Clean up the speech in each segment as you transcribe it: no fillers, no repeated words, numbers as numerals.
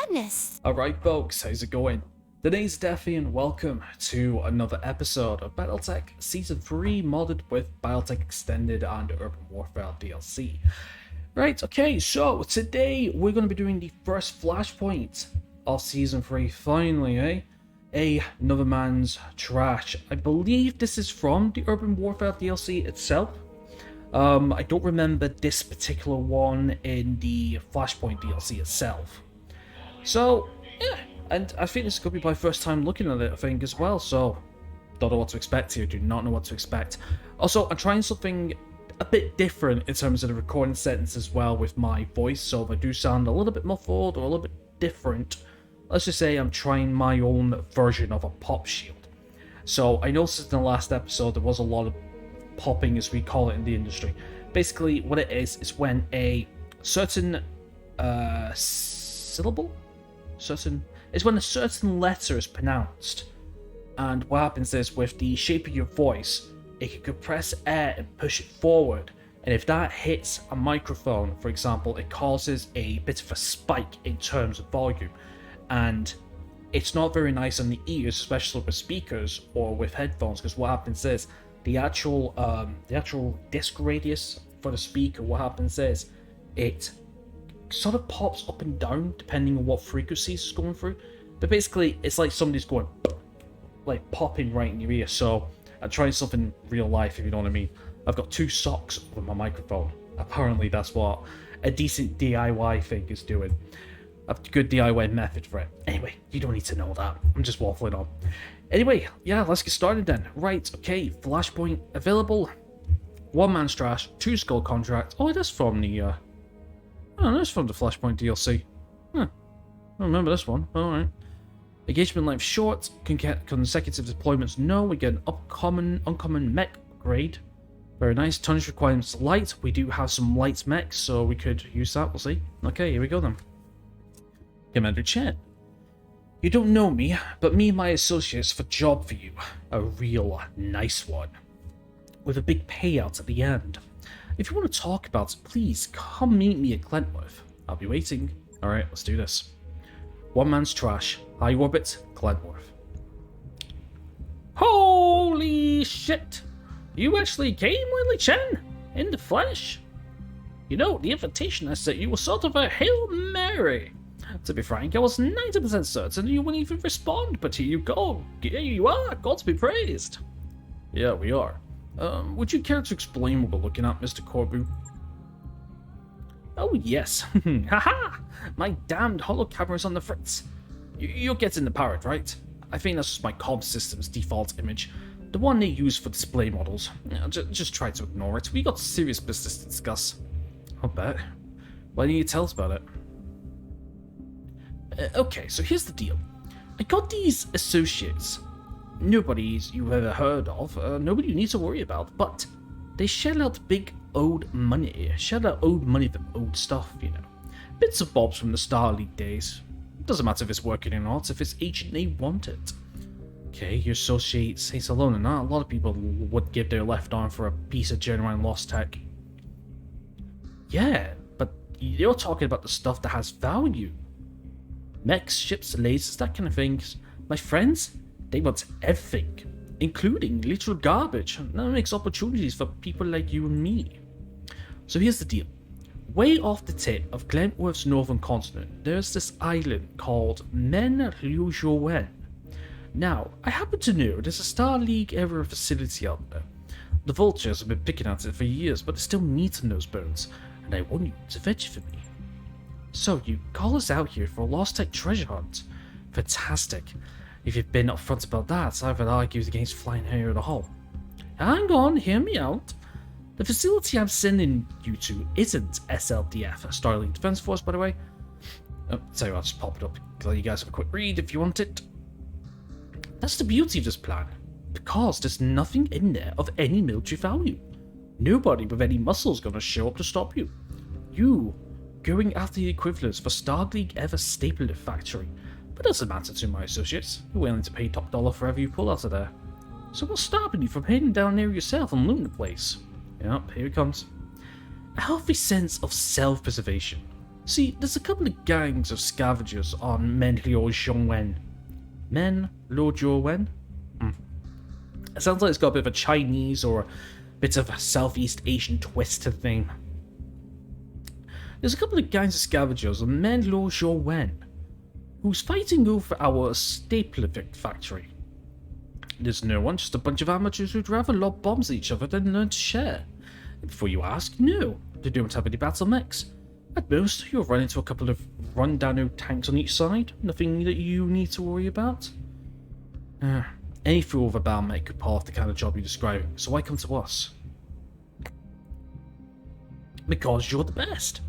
madness! Alright folks, how's it going? Today's Daffy and welcome to another episode of BattleTech Season 3 modded with BattleTech Extended and Urban Warfare DLC. Right, okay, so today we're going to be doing the first Flashpoint of Season 3, finally, another man's trash. I believe this is from the Urban Warfare DLC itself. I don't remember this particular one in the Flashpoint DLC itself. So, yeah, and I think this is going to be my first time looking at it, I think, as well, so don't know what to expect here, do not know what to expect. Also, I'm trying something a bit different in terms of the recording settings as well with my voice, so if I do sound a little bit muffled or a little bit different, let's just say I'm trying my own version of a pop shield. So, I noticed in the last episode there was a lot of popping, as we call it in the industry. Basically, what it is when a certain syllable? It's when a certain letter is pronounced, and what happens is with the shape of your voice, it can compress air and push it forward, and if that hits a microphone, for example, it causes a bit of a spike in terms of volume, and it's not very nice on the ears, especially with speakers or with headphones, because what happens is the actual disc radius for the speaker, what happens is it sort of pops up and down depending on what frequencies it's going through, but basically it's like somebody's going like popping right in your ear. So I'm trying something real life, if you know what I mean. I've got two socks over my microphone. Apparently that's what a decent DIY thing is doing. I've a good DIY method for it. Anyway, you don't need to know that, I'm just waffling on. Anyway, yeah, let's get started then. Right, okay, Flashpoint available, one man's trash, 2 skull contract. Oh, it is from the oh, that's from the Flashpoint DLC. Huh. I don't remember this one. Alright. Engagement length short. Consecutive deployments no. We get an uncommon mech upgrade. Very nice. Tonnage requirements light. We do have some light mechs, so we could use that. We'll see. Okay, here we go then. Commander Chen. You don't know me, but me and my associates have a job for you. A real nice one. With a big payout at the end. If you want to talk about it, please come meet me at Glentworth. I'll be waiting. Alright, let's do this. One man's trash. High orbit, Glentworth. Holy shit! You actually came, Willie Chen? In the flesh? You know, the invitation I sent you was sort of a Hail Mary. To be frank, I was 90% certain you wouldn't even respond, but here you go. Here you are, God be praised. Yeah, we are. Would you care to explain what we're looking at, Mr. Corbu? Oh, yes. Haha! My damned holo camera's on the fritz. You're getting the parrot, right? I think that's just my comm system's default image. The one they use for display models. Just try to ignore it. We got serious business to discuss. I'll bet. Why didn't you tell us about it? Okay, so here's the deal. I got these associates. Nobody's you've ever heard of, nobody you need to worry about, but they shell out big owed money. Shell out owed money for old stuff, you know. Bits and bobs from the Star League days. Doesn't matter if it's working or not, if it's ancient they want it. Okay, your associate says alone and that. A lot of people would give their left arm for a piece of genuine lost tech. Yeah, but you're talking about the stuff that has value. Mechs, ships, lasers, that kind of thing. My friends, they want everything, including literal garbage. That makes opportunities for people like you and me. So here's the deal. Way off the tip of Glentworth's northern continent, there's this island called Men-Liu-Zhuwen. Now, I happen to know there's a Star League era facility out there. The vultures have been picking at it for years, but there's still meat in those bones, and I want you to fetch it for me. So, you call us out here for a lost tech treasure hunt. Fantastic. If you've been upfront about that, I would argue against flying here at all. Hang on, hear me out. The facility I'm sending you to isn't SLDF, Starling Defense Force, by the way. So I'll just pop it up, let you guys have a quick read if you want it. That's the beauty of this plan, because there's nothing in there of any military value. Nobody with any muscle's gonna show up to stop you. You going after the equivalents for Star League ever stapler factory. But it doesn't matter to my associates. You're willing to pay top dollar for whatever you pull out of there. So what's stopping you from heading down there yourself and looting the place? Yep, here it comes. A healthy sense of self-preservation. See, there's a couple of gangs of scavengers on Men-Liu-Zhongwen. Men-Liu-Zhongwen? It sounds like it's got a bit of a Chinese or a bit of a Southeast Asian twist to the thing. There's a couple of gangs of scavengers on Men-Liu-Zhongwen who's fighting over our stapler factory. There's no one, just a bunch of amateurs who'd rather lob bombs at each other than learn to share. Before you ask, no, they don't have any battle mechs. At most, you'll run into a couple of run-down tanks on each side, nothing that you need to worry about. Any fool with a battle mech could pull off the kind of job you're describing, so why come to us? Because you're the best.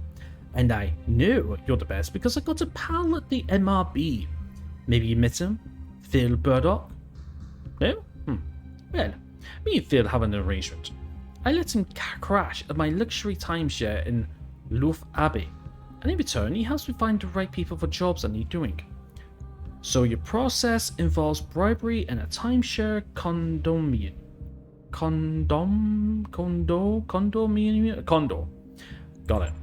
And I know you're the best because I got a pal at the MRB. Maybe you met him? Phil Burdock? No? Well, me and Phil have an arrangement. I let him crash at my luxury timeshare in Louf Abbey, and in return he helps me find the right people for jobs I need doing. So your process involves bribery and a timeshare condominium. Condo. Got it.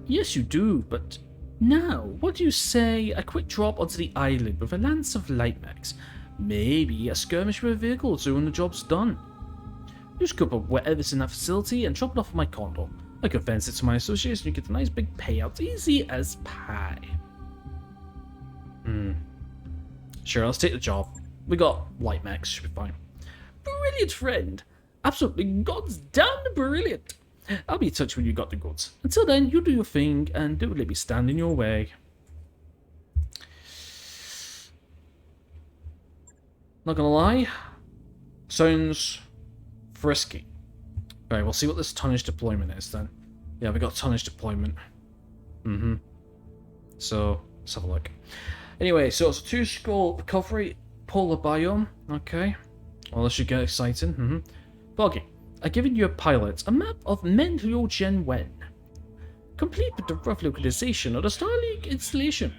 Yes, you do, but now, what do you say a quick drop onto the island with a lance of light mechs? Maybe a skirmish with a vehicle or two when the job's done. Just grab up whatever's in that facility and drop it off at my condo. I can fence it to my associates and you get a nice big payout, easy as pie. Sure, let's take the job. We got light mechs, should be fine. Brilliant, friend. Absolutely goddamn brilliant. I'll be in touch when you got the goods. Until then, you do your thing and don't let me stand in your way. Not gonna lie, sounds frisky. Alright, we'll see what this tonnage deployment is then. Yeah, we got tonnage deployment. So, let's have a look. Anyway, so it's a 2-skull recovery polar biome. Okay. Well, this should get exciting. Boggy, I've given you a pilot a map of Men-Liu-Zhongwen, complete with the rough localization of the Starlink installation.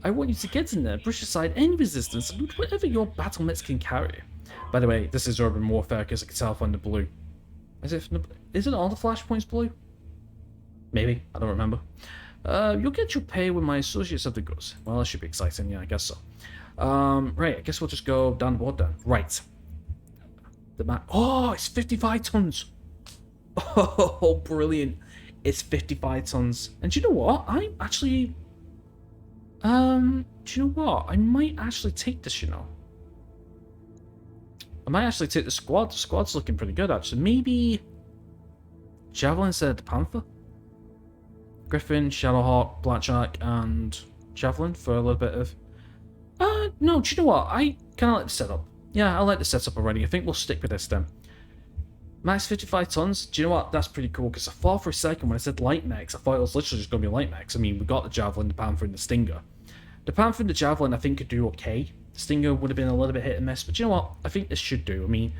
I want you to get in there, brush aside any resistance, and loot whatever your battle mechs can carry. By the way, this is urban warfare because I can tell from the blue. Isn't all the Flashpoints blue? Maybe, I don't remember. You'll get your pay when my associates have the goods. Well, that should be exciting, yeah, I guess so. Right, I guess we'll just go down the board then. Right. The map. Oh, it's 55 tons. Oh, brilliant. It's 55 tons. And do you know what? I actually... do you know what? I might actually take this, you know. I might actually take the squad. The squad's looking pretty good, actually. Maybe... Javelin instead of the Panther? Griffin, Shadowhawk, Blackjack, and Javelin for a little bit of... no, do you know what? I kind of like the setup. Yeah, I like the setup already. I think we'll stick with this then. Max 55 tons. Do you know what? That's pretty cool, because I thought for a second when I said light mechs, I thought it was literally just going to be light mechs. I mean, we got the Javelin, the Panther, and the Stinger. The Panther and the Javelin, I think, could do okay. The Stinger would have been a little bit hit and miss, but you know what? I think this should do. I mean,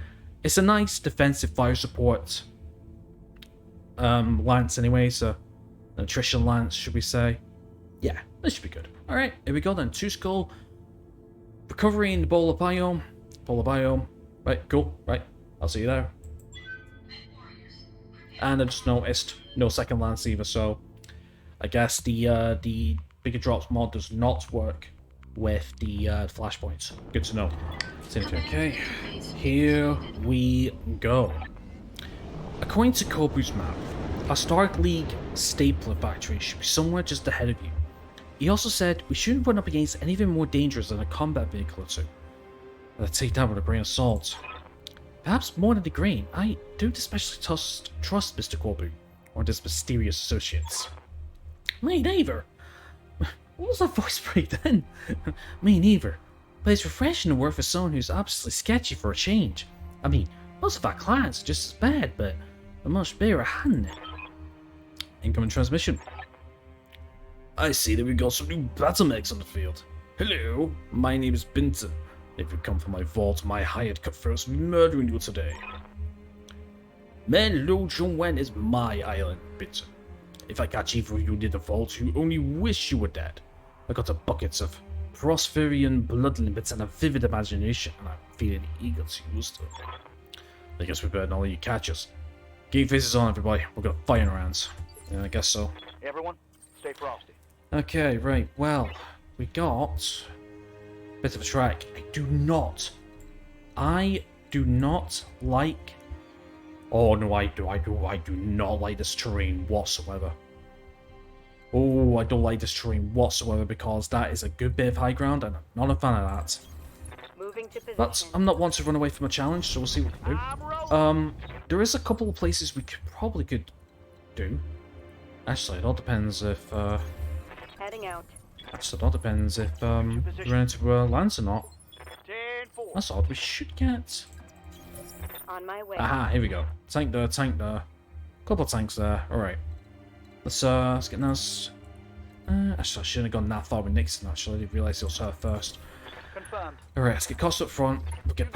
it's a nice defensive fire support lance anyway, so an attrition lance, should we say. Yeah, this should be good. Alright, here we go then. 2-skull. Recovery in the polar biome. Polar biome. Right, cool. Right, I'll see you there. And I just noticed no second lance either, so I guess the bigger drops mod does not work with the flashpoints. Good to know. Okay, here we go. According to Kobu's map, our Stark League stapler factory should be somewhere just ahead of you. He also said we shouldn't run up against anything more dangerous than a combat vehicle or two. Let's take that with a grain of salt. Perhaps more than a grain, I don't especially trust Mr. Corbu, or his mysterious associates. Me neither. What was that voice break then? Me neither. But it's refreshing to work for someone who's absolutely sketchy for a change. I mean, most of our clients are just as bad, but a much better hand. Incoming transmission. I see that we've got some new battle mechs on the field. Hello, my name is Binton. If you come from my vault, my hired cutthroats will be murdering you today. Men-Liu-Zhongwen is my island, Binton. If I catch either of you near the vault, you only wish you were dead. I got a buckets of Prospherian blood limits and a vivid imagination, and I'm feeling eager to use them. I guess we better not let you catch us. Keep faces on, everybody. We're gonna fire rounds. Yeah, I guess so. Everyone, stay frosty. Okay, right, well, we got a bit of a track. I do not like... Oh no, I do not like this terrain whatsoever. Oh, I don't like this terrain whatsoever because that is a good bit of high ground and I'm not a fan of that. Moving to position. But I'm not one to run away from a challenge, so we'll see what we can do. There is a couple of places we could do. Actually, it all depends if Heading out. actually, it all depends if we run into lands or not. 10-4. That's odd. We should get. On my way. Aha, here we go. Tank there, tank there. Couple of tanks there. All right. Let's get nice. Actually, I shouldn't have gone that far with Nixon. Actually, I didn't realize it was her first. Confirmed. All right, let's get Cost up front. We'll get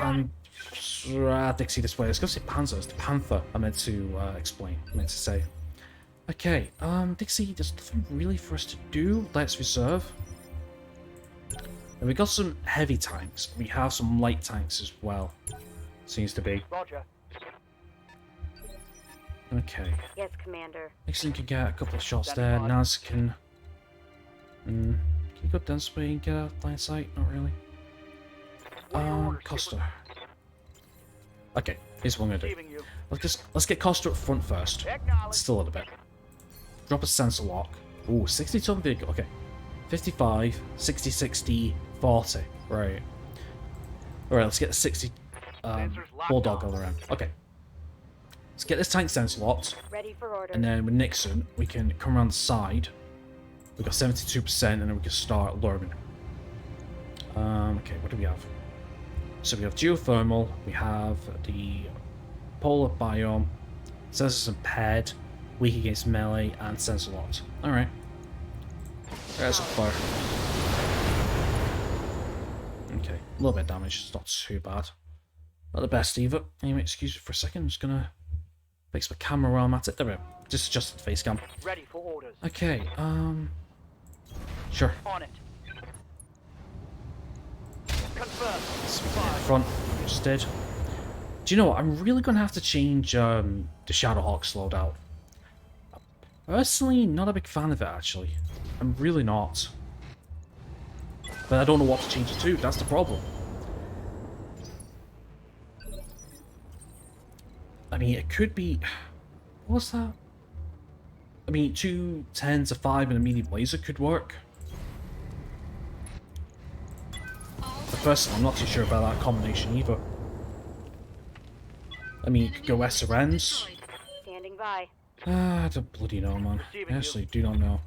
Dixie this way. Let's go see Panzer. It's the Panther. I meant to explain. I meant to say. Okay, Dixie, there's nothing really for us to do. Let's reserve. And we got some heavy tanks. We have some light tanks as well. Seems to be. Roger. Okay. Yes, Commander. Nixon can get a couple of shots there. Naz can. Can you go down this way and get a line of sight? Not really. Costa. Okay, here's what I'm gonna do. Receiving you. Let's get Costa up front first. Acknowledge. Still a little bit. Drop a sensor lock. Ooh, 60 ton vehicle. Okay. 55, 60, 60, 40. Right. Alright, let's get the 60 Bulldog all around. Okay. Let's get this tank sensor locked. Ready for order. And then with Nixon, we can come around the side. We've got 72%, and then we can start luring. Okay, what do we have? So we have geothermal, we have the polar biome, sensors and ped, weak against melee, and sensor locked. Alright. There's a fire. Okay, a little bit of damage, it's not too bad. Not the best either. Anyway, excuse me for a second, I'm just gonna fix my camera while I'm at it. There we go. Just adjust the face cam. Ready for orders. Okay, sure. On it. Confirmed. Let's get in front. Just did. Do you know what? I'm really gonna have to change the Shadowhawk loadout. Personally, not a big fan of it actually. I'm really not. But I don't know what to change it to. That's the problem. I mean, it could be. What's that? I mean, 2 10s, a 5, and a medium laser could work. But personally, I'm not too sure about that combination either. I mean, you could go SRNs. Standing by. I don't bloody know, man. I actually do not know.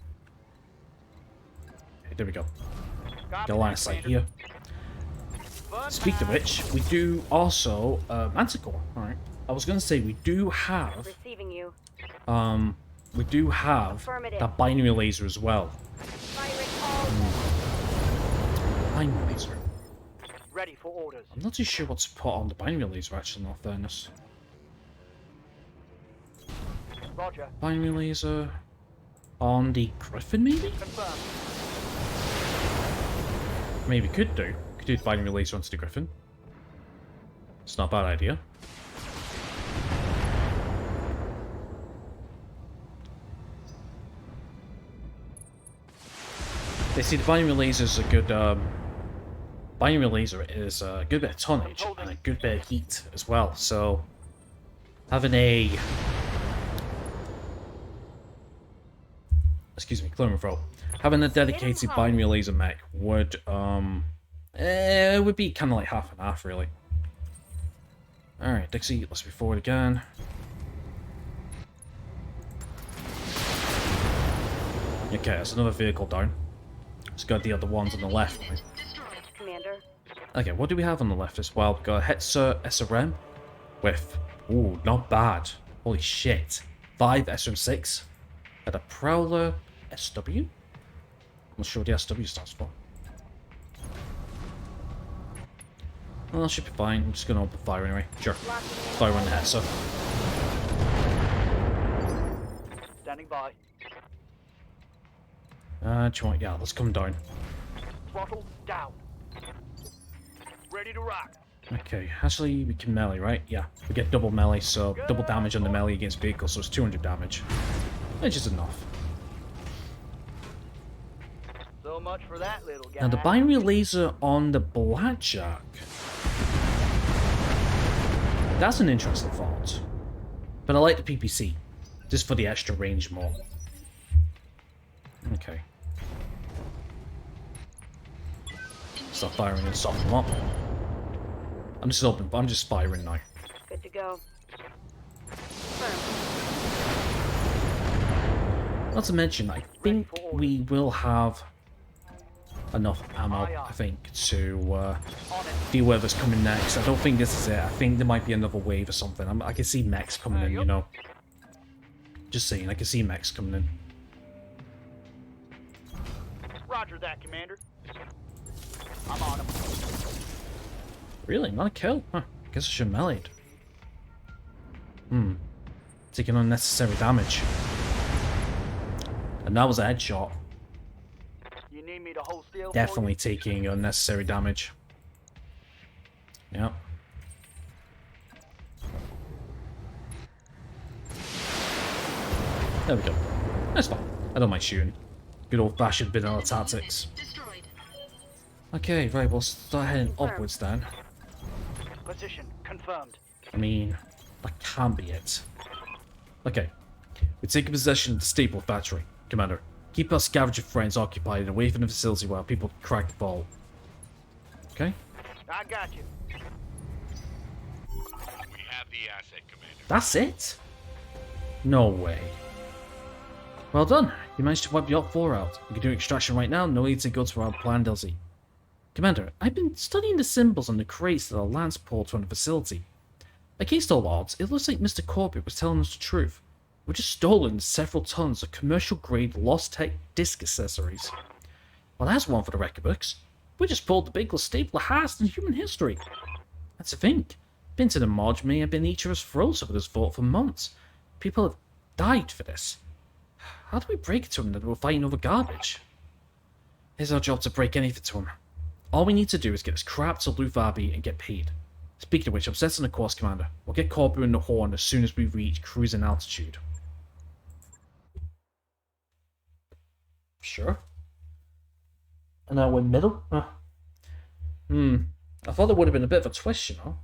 Okay, there we go. Got a line of sight here. Speaking of which, we do also Manticore. Alright. I was gonna say we do have Receiving you. we do have that binary laser as well. Binary laser. Ready for orders. I'm not too sure what to put on the binary laser actually, in all fairness. Roger. Binary laser on the Griffin maybe? Confirmed. Maybe could do. Could do the binary laser onto the Griffin. It's not a bad idea. They see the binary laser is a good binary laser is a good bit of tonnage and a good bit of heat as well. So having a clear my throat. Having a dedicated binary laser mech would it would be kind of like half and half really. All right, Dixie, let's move forward again. Okay, there's another vehicle down. Let's go the other ones on the left. Commander. Okay, what do we have on the left as well? We've got a Hetzer SRM with, ooh, not bad. Holy shit. 5 SRM6 and a Prowler SW? I'm not sure what the SW stands for. Well, that should be fine. I'm just going to open fire anyway. Sure. Fire on the Hetzer. Standing by. Do you want, yeah, let's come down. Throttle down. Ready to rock. Okay, actually we can melee, right? Yeah, we get double melee, so double damage on the melee against vehicles, so it's 200 damage. which is enough. So much for that little guy. Now the binary laser on the blackjack. That's an interesting thought. But I like the PPC, just for the extra range more. Okay. Start firing and soften them up. I'm just firing now. Good to go. Confirmed. Not to mention, I think we will have enough ammo, I think, to deal with whatever's coming next. I don't think this is it. I think there might be another wave or something. I can see Mechs coming in, you know. Just saying, I can see Mechs coming in. Roger that, Commander. I'm on him. Really? Not a kill? Huh. Guess I should have meleeed. Taking unnecessary damage. And that was a headshot. You need me to hold still? Definitely taking unnecessary damage. Yep. There we go. That's fine. I don't mind shooting. Good old-fashioned vanilla tactics. Okay, right, we'll start heading upwards then. Position confirmed. I mean, that can't be it. Okay. We're taking possession of the staple factory. Commander, keep our scavenger friends occupied and away from the facility while people crack the vault. Okay? I got you. We have the asset, Commander. That's it? No way. Well done. You managed to wipe the Op-4 out. We can do extraction right now. No need to go to our planned LZ. Commander, I've been studying the symbols on the crates that are Lance ports on the facility. Against all odds, it looks like Mr. Corbett was telling us the truth. We've just stolen several tons of commercial-grade Lost Tech disc accessories. Well, that's one for the record books. We just pulled the biggest stapler heist in human history. That's the thing. Binton and Marge may have been each other's throats over this vault for months. People have died for this. How do we break it to them that we're fighting over garbage? It's our job to break anything to them. All we need to do is get this crap to Luvabi and get paid. Speaking of which, I'm setting a course, Commander. We'll get Corbu in the horn as soon as we reach cruising altitude. Sure. And now we're middle? Huh. I thought there would have been a bit of a twist, you know.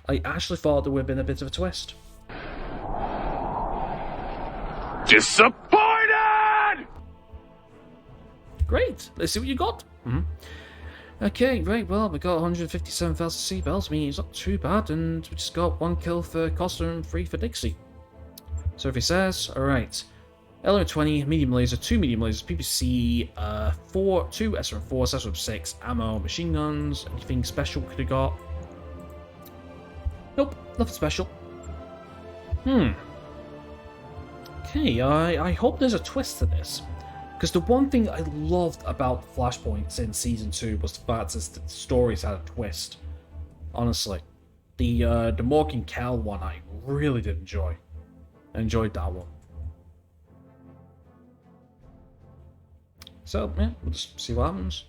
I actually thought there would have been a bit of a twist. Disappointed! Great, let's see what you got. Okay, right, well, we got 157,000 seabells. I mean, it's not too bad, and we just got 1 kill for Costa and 3 for Dixie. So if he says, alright, LR20, medium laser, 2 medium lasers, PPC, 2 SRM4, SRM6, ammo, machine guns, anything special could have got? Nope, nothing special. Okay, I hope there's a twist to this. Because the one thing I loved about Flashpoints in Season 2 was the fact that the stories had a twist. Honestly. The Morgan Cal one I really did enjoy. I enjoyed that one. So, yeah, we'll just see what happens.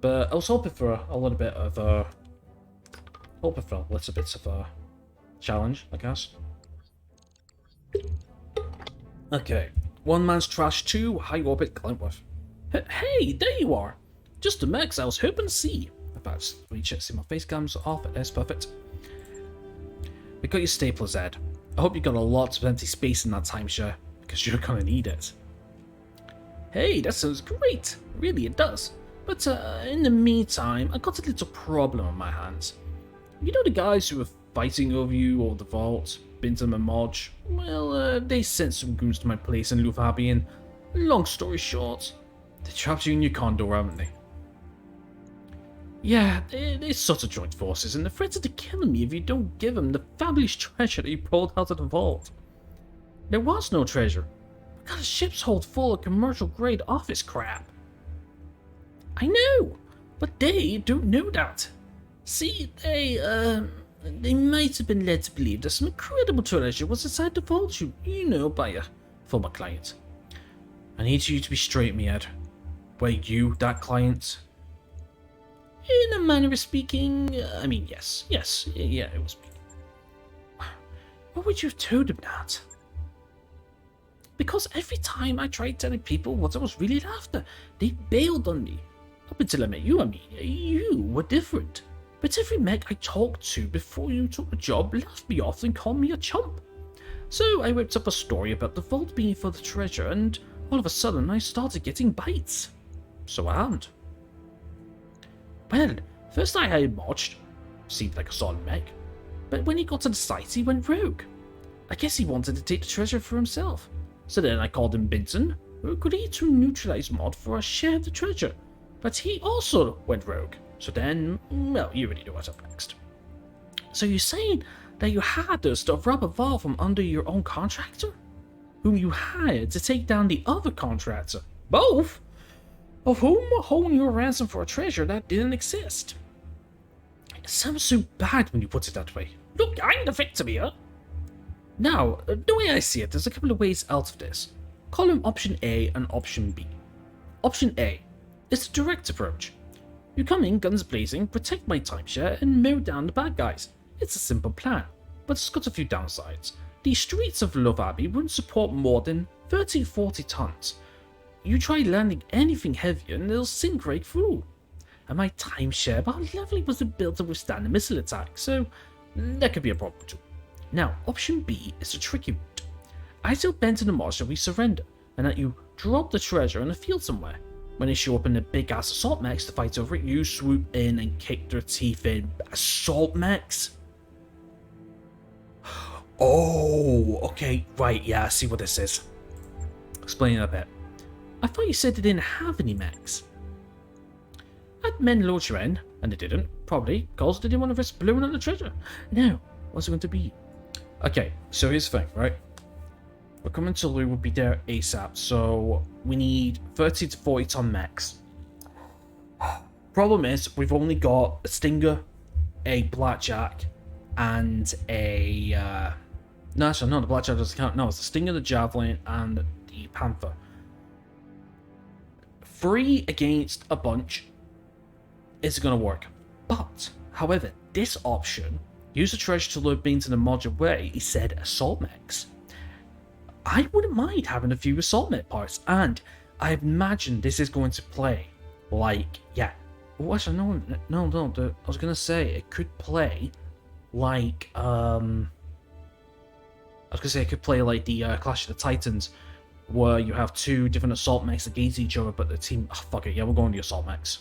But I was hoping for a little bit of a... hoping for a little bit of a challenge, I guess. Okay. One man's trash, 2 high orbit Glentworth. Hey, there you are! Just the Mechs I was hoping to see. In fact, see my face cams off, that's perfect. We got your staplers, Ed. I hope you got a lot of empty space in that timeshare, because you're gonna need it. Hey, that sounds great! Really, it does. But in the meantime, I got a little problem on my hands. You know the guys who were fighting over you or the vault? Bintam and Marge, well, they sent some goons to my place in Luvabi and, long story short, they trapped you in your condo, haven't they? Yeah, they're sort of joint forces and they're threatened to kill me if you don't give them the fabulous treasure that you pulled out of the vault. There was no treasure. I got a ship's hold full of commercial-grade office crap. I know, but they don't know that. See, they might have been led to believe that some incredible treasure was inside the vault, you know, by a former client. I need you to be straight with me, Ed. Were you that client? In a manner of speaking, I mean, yes, yeah, it was me. Why would you have told him that? Because every time I tried telling people what I was really after, they bailed on me. Up until I met you, I mean, you were different. But every mech I talked to before you took the job laughed me off and called me a chump. So I whipped up a story about the vault being for the treasure, and all of a sudden I started getting bites. So I haven't. Well, first I hired Marched. Seemed like a solid mech. But when he got to the site, he went rogue. I guess he wanted to take the treasure for himself. So then I called him Benson, who agreed to neutralize Mod for a share of the treasure. But he also went rogue. So then, well, you already know what's up next. So you're saying that you had us to rob a vault from under your own contractor? Whom you hired to take down the other contractor? Both? Of whom were holding you a ransom for a treasure that didn't exist? It sounds so bad when you put it that way. Look, I'm the victim here. Now, the way I see it, there's a couple of ways out of this. Call them option A and option B. Option A is the direct approach. You come in guns blazing, protect my timeshare, and mow down the bad guys. It's a simple plan, but it's got a few downsides. The streets of Love Abbey wouldn't support more than 30-40 tons. You try landing anything heavier and it'll sink right through. And my timeshare, while lovely, wasn't built to withstand a missile attack, so that could be a problem too. Now, option B is a tricky route. I tell Benton and Marsh that we surrender, and that you drop the treasure in a field somewhere. When they show up in the big-ass assault mechs to fight over it, you swoop in and kick their teeth in. Assault mechs? Oh, okay, right, yeah, I see what this is. Explain it a bit. I thought you said they didn't have any mechs. I'd men load your end, and they didn't, probably because they didn't want to risk blowing up the treasure. Now, what's it going to be? Okay, so here's the thing, right? We're coming to Lou, we'll be there ASAP, so we need 30 to 40 ton mechs. Problem is, we've only got a Stinger, a Blackjack, and a... No, actually, no, the Blackjack doesn't count. No, it's the Stinger, the Javelin, and the Panther. 3 against a bunch isn't going to work. But, however, this option, use the treasure to lure beans in a modular way, he said assault mechs. I wouldn't mind having a few assault mech parts, and I imagine this is going to play like, yeah. Oh, actually, no, I was going to say it could play like, I was going to say it could play like the Clash of the Titans, where you have 2 different assault mechs against each other, but the team, oh, fuck it, yeah, we're going to the assault mechs.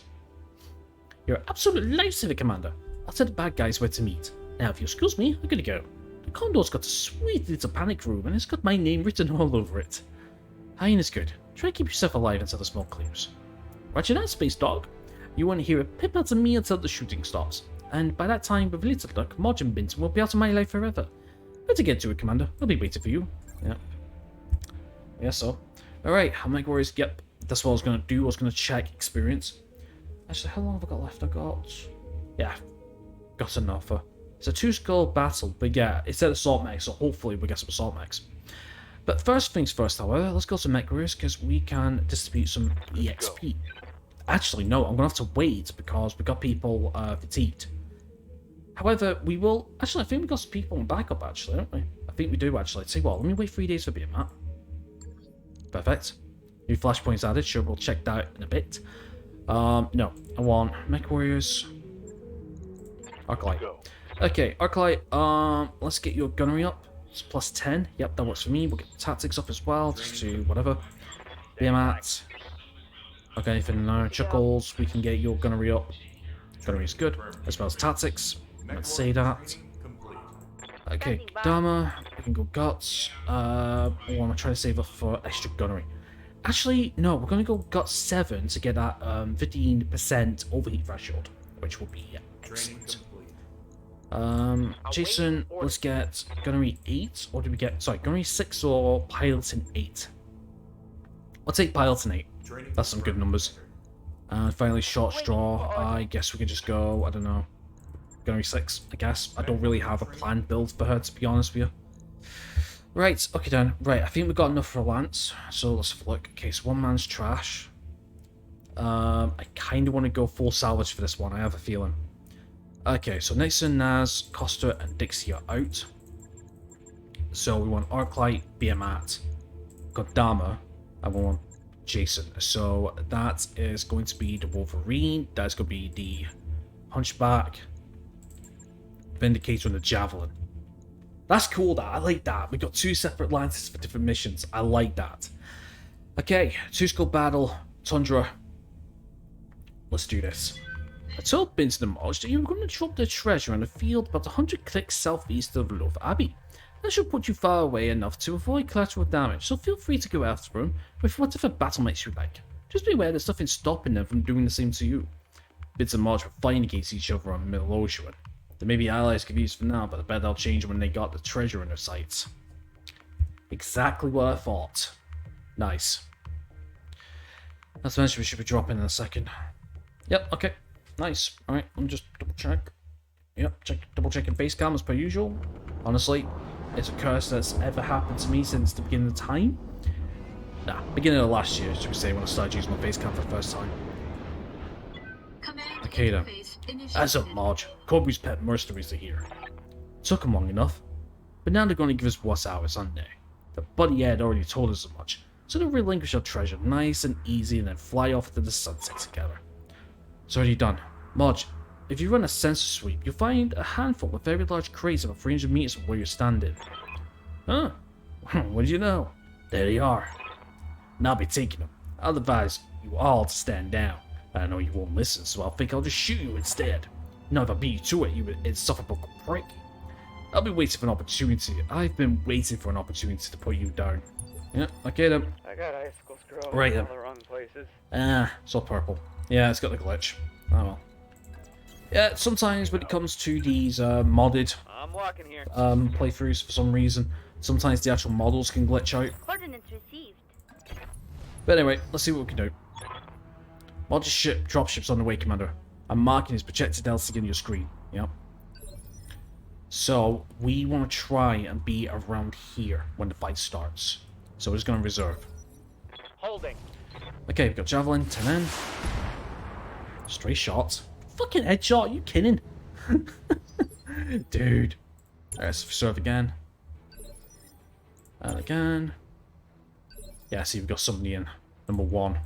You're an absolute lifesaver, Commander. I'll tell the bad guys where to meet. Now, if you excuse me, I'm gonna go. The condo's got a sweet little panic room, and it's got my name written all over it. Hiding is good. Try to keep yourself alive until the smoke clears. Roger that, Space Dog. You won't hear a pip out of me until the shooting stops. And by that time, with a little luck, Marge and Benton will be out of my life forever. Better get to it, Commander. I'll be waiting for you. Yeah. Yeah, so. Alright, MechWarriors, yep. That's what I was gonna do. I was gonna check experience. Actually, how long have I got left? I got... Yeah. Got enough. It's a 2-skull battle, but yeah, it's at assault mechs, so hopefully we get some assault mechs. But first things first, however, let's go to MechWarriors, because we can distribute some EXP. Actually, no, I'm going to have to wait, because we got people fatigued. However, we will... Actually, I think we got some people on backup, actually, don't we? I think we do, actually. Tell you what, let me wait 3 days for being that. Perfect. New flashpoints added, sure, we'll check that out in a bit. No, I want MechWarriors. Arclight. Okay, Arclight, let's get your gunnery up. It's plus 10. Yep, that works for me. We'll get tactics up as well, just to whatever. BMAT. Okay, anything now? Chuckles, we can get your gunnery up. Gunnery is good, as well as tactics. Let's say that. Okay, Dharma, we can go Guts. I want to try to save up for extra gunnery. Actually, no, we're going to go Guts 7 to get that 15% overheat threshold, which will be excellent. Jason, let's get gunnery 8, or do we get, sorry, gunnery 6 or piloting 8? I'll take piloting 8. That's some good numbers. And finally, short straw, I guess we can just go, I don't know, gunnery 6, I guess. I don't really have a planned build for her, to be honest with you. Right, okay then. Right, I think we've got enough for a lance, so let's have a look. Okay, so one man's trash. I kind of want to go full salvage for this one, I have a feeling. Okay, so Nixon, Naz, Costa, and Dixie are out. So we want Arclight, Biamat, Godama, and we want Jason. So that is going to be the Wolverine, that's going to be the Hunchback, Vindicator, and the Javelin. That's cool, that. I like that. We got 2 separate lances for different missions. I like that. Okay, 2-skull battle, Tundra. Let's do this. I told Bins the March that you were going to drop the treasure in a field about 100 clicks southeast of Love Abbey. That should put you far away enough to avoid collateral damage, so feel free to go after them with whatever battle makes you like. Just be aware there's nothing stopping them from doing the same to you. Bins and March were fighting against each other on Middle Ocean. They may be allies confused for now, but I bet they'll change when they got the treasure in their sights. Exactly what I thought. Nice. That's eventually we should be dropping in a second. Yep, okay. Nice. Alright, let me just double check. Yep, double checking face cam as per usual. Honestly, it's a curse that's ever happened to me since the beginning of time. Nah, beginning of last year, should we say, when I started using my face cam for the first time. Okay then. As up, Marge, Corby's pet mercenaries are here. Took them long enough, but now they're going to give us what's ours, aren't they? The buddy Ed already told us as much, so they'll relinquish our treasure nice and easy and then fly off to the sunset together. It's already done. Marge, if you run a sensor sweep, you'll find a handful of very large crates about 300 meters from where you're standing. Huh? What do you know? There they are. And I'll be taking them. I'll advise you all to stand down. I know you won't listen, so I'll think I'll just shoot you instead. Now if I beat you to it, you would insufferable prick. I'll be waiting for an opportunity. I've been waiting for an opportunity to put you down. Yeah, okay then. I got icicles growing Right in then. all the wrong places. It's all purple. Yeah, it's got the glitch. Oh well. Yeah, sometimes when it comes to these modded I'm walking here. playthroughs, for some reason, sometimes the actual models can glitch out. Coordinates received. But anyway, let's see what we can do. Mod's ship, dropship's on the way, Commander. I'm marking his projected LC on your screen. Yep. So, we want to try and be around here when the fight starts. So we're just going to reserve. Holding. Okay, we've got Javelin, 10 in. Stray shots. Fucking headshot, are you kidding? Dude. Alright, let's reserve again. And again. Yeah, see, we've got somebody in. Number 1.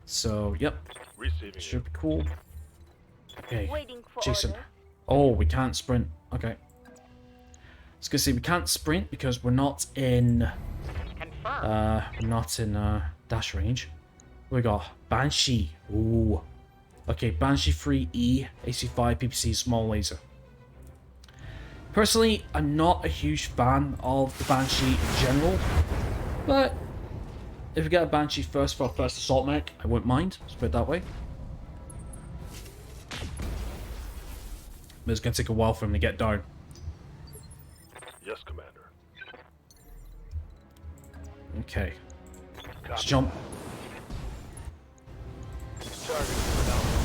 So, yep. Receiving Should be cool. Okay, Waiting for Jason. order. Oh, we can't sprint. Okay. I was gonna say we can't sprint because we're not in Confirm. we're not in dash range. We got Banshee. Ooh. Okay, Banshee 3E, AC5, PPC, small laser. Personally, I'm not a huge fan of the Banshee in general, but if we get a Banshee first for our first assault mech, I wouldn't mind. Let's put it that way. But it's going to take a while for him to get down. Yes, Commander. Okay. Let's jump.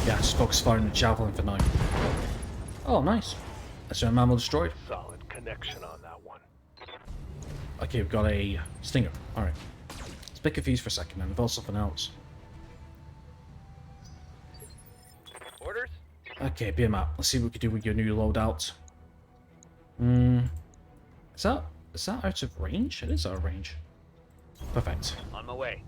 Yeah, just focus fire on the javelin for now. Oh, nice. That's our mammal destroyed. Solid connection on that one. Okay, we've got a stinger. Alright. Let's pick a fuse for a second and develop something else. Orders? Okay, be a map. Let's see what we can do with your new loadout. Is that out of range? It is out of range. Perfect. On my way.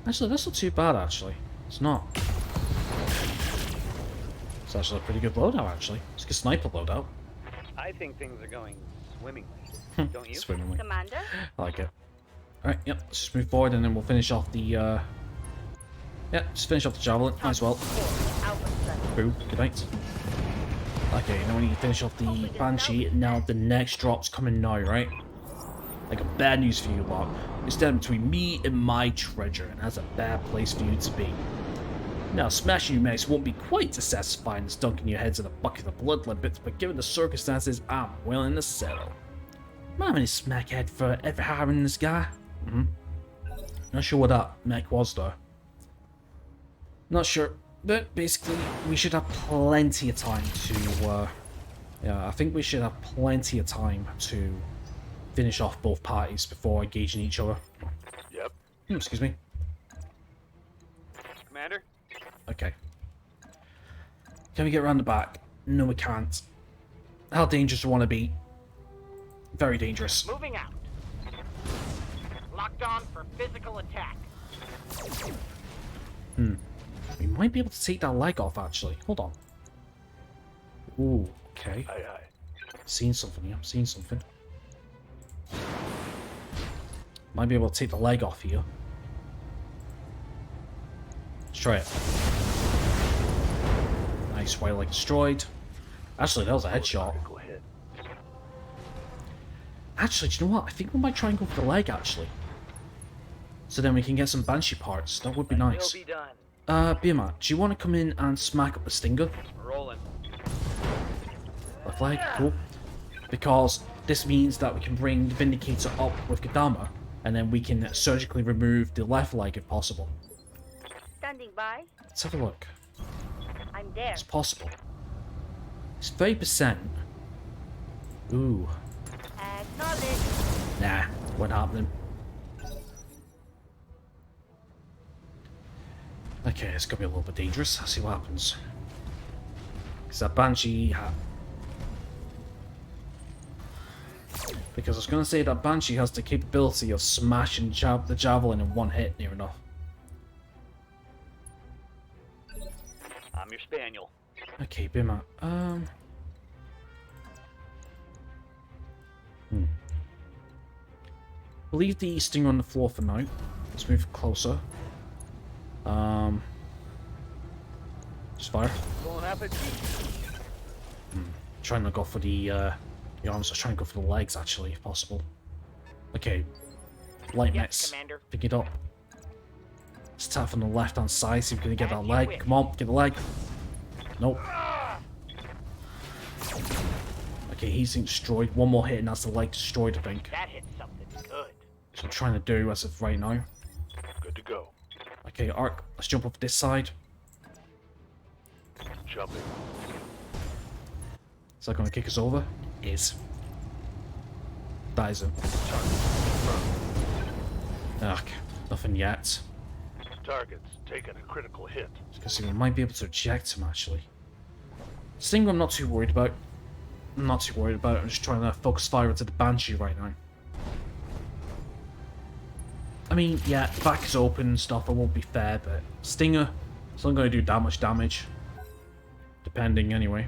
Actually, that's not too bad, actually. It's not. It's actually a pretty good loadout, actually. It's a good sniper loadout. I think things are going swimmingly. Don't you? Swimmingly. Commander? I like it. Alright, yep. Let's just move forward and then we'll finish off the, yeah, just finish off the javelin. Might as well. Alpha seven. Boo. Good night. Okay, now we need to finish off the Banshee. Now the next drop's coming now, right? I got bad news for you lot. You're standing between me and my treasure, and that's a bad place for you to be. Now, smashing you mechs won't be quite as satisfying as dunking your heads in a bucket of blood limpets, but given the circumstances, I'm willing to settle. Am I any smackhead for ever hiring this guy? Not sure what that mech was, though. Not sure, but basically, we should have plenty of time to, yeah, I think we should have plenty of time to finish off both parties before engaging each other. Yep. Excuse me. Commander? Okay. Can we get around the back? No, we can't. How dangerous do we want to be? Very dangerous. Moving out. Locked on for physical attack. We might be able to take that leg off, actually. Hold on. Ooh, okay. Aye, aye. Seeing something here. Seeing something. Might be able to take the leg off here. Let's try it. Nice, white leg destroyed. Actually, that was a headshot. Critical hit. Actually, do you know what? I think we might try and go for the leg, actually. So then we can get some Banshee parts. That would be nice. Will be done. Bioma, do you want to come in and smack up the Stinger? Rolling. Left leg, cool. Because this means that we can bring the Vindicator up with Kodama, and then we can surgically remove the left leg if possible. Standing by. Let's have a look. I'm there. It's possible. It's 30%. Ooh. Acknowledge. Nah, what happening? Okay, it's gonna be a little bit dangerous. I'll see what happens. Because that Banshee Because I was gonna say that Banshee has the capability of smashing the Javelin in one hit, near enough. I'm your spaniel. Okay, Bima. We'll leave the Stinger on the floor for now. Let's move closer. Just fire. Bon appetit. Trying to go for the arms. I was trying to go for the legs, actually, if possible. Okay. Light Yes, Mechs. Commander. Pick it up. Let's tap from the left-hand side, see if we can get that As you leg. wish. Come on, get the leg. Nope. Okay, he's destroyed. One more hit and that's the leg destroyed, I think. That hit something good. That's what I'm trying to do as of right now. Good to go. Okay, Arc, let's jump off this side. Jumping. Is that going to kick us over? It is. That isn't. Ugh, nothing yet. Target's taking a critical hit. Because we might be able to eject him, actually. Stinger I'm not too worried about. I'm not too worried about it. I'm just trying to focus fire into the Banshee right now. I mean, yeah, the back is open and stuff, it won't be fair, but Stinger, it's not going to do that much damage. Depending, anyway.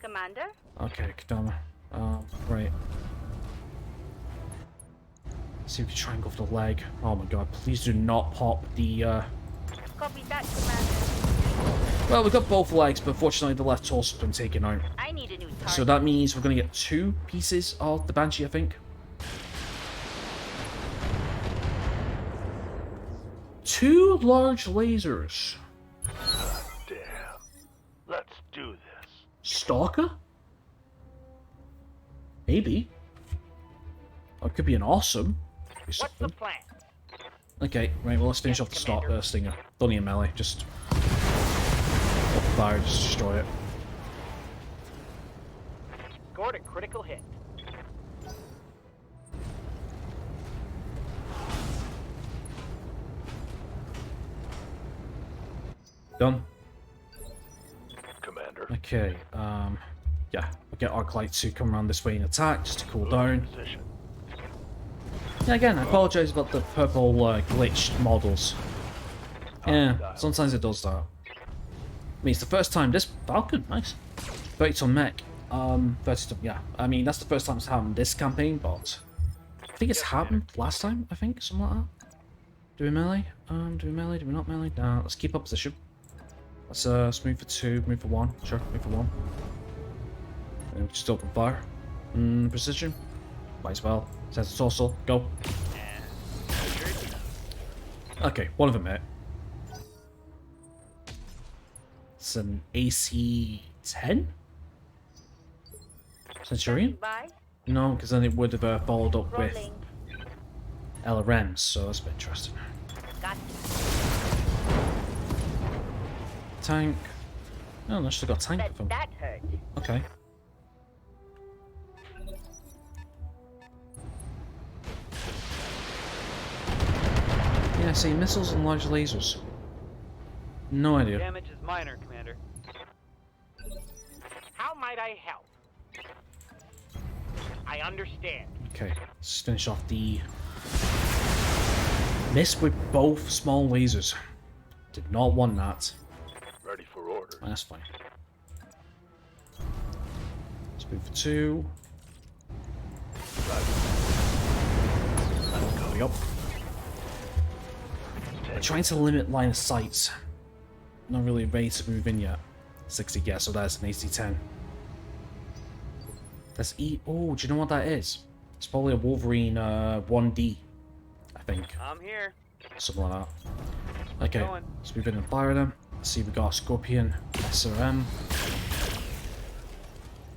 Commander. Okay, Kodama. Right. Let's see if we can try and go for the leg. Oh my god, please do not pop the, Copy that, Commander. Well, we got both legs, but fortunately the left torso has been taken out. I need a new target. So that means we're going to get 2 pieces of the Banshee, I think. 2 large lasers. Damn. Let's do this. Stalker? Maybe. Or it could be an awesome. Could be What's something. the plan? Okay, right, well let's finish Yes, off the start Commander. Stinger. Don't need a melee, just open fire, just destroy it. Scored a critical hit. Done. Commander. Okay, yeah, we'll get Arclight to come around this way and attack, just to cool down. Position. Yeah, again, I apologize about the purple glitched models. Yeah, sometimes it does that. I mean, it's the first time this Falcon, nice. 30-ton mech. 30-ton, yeah. I mean, that's the first time it's happened this campaign, but I think it's happened last time, I think, something like that. Do we melee? Do we melee? Do we not melee? Nah, let's keep up position. Let's move for 2, move for 1. Sure, move for 1. And just open fire. Precision. Might as well. Sense of torso. Go. Okay, one of them hit. It's an AC 10? Centurion? By. No, because then it would have followed up with Rolling. LRMs, so that's a bit interesting. Got Tank. Oh, I should have got tank bet with him. that hurt. Okay. Yeah, see, missiles and large lasers. No idea. Damage is minor, Commander. Understand. Okay, let's finish off the... Miss with both small lasers. Did not want that. Ready for orders. That's fine. Let's move for 2. Hurry up. I'm trying to limit line of sight. Not really ready to move in yet. 60, yeah, so that's an AC-10. That's E. Oh, do you know what that is? It's probably a Wolverine 1D, I think. I'm here. Something like that. Okay, Going. let's move in and fire them. Let's see, we got a Scorpion, SRM.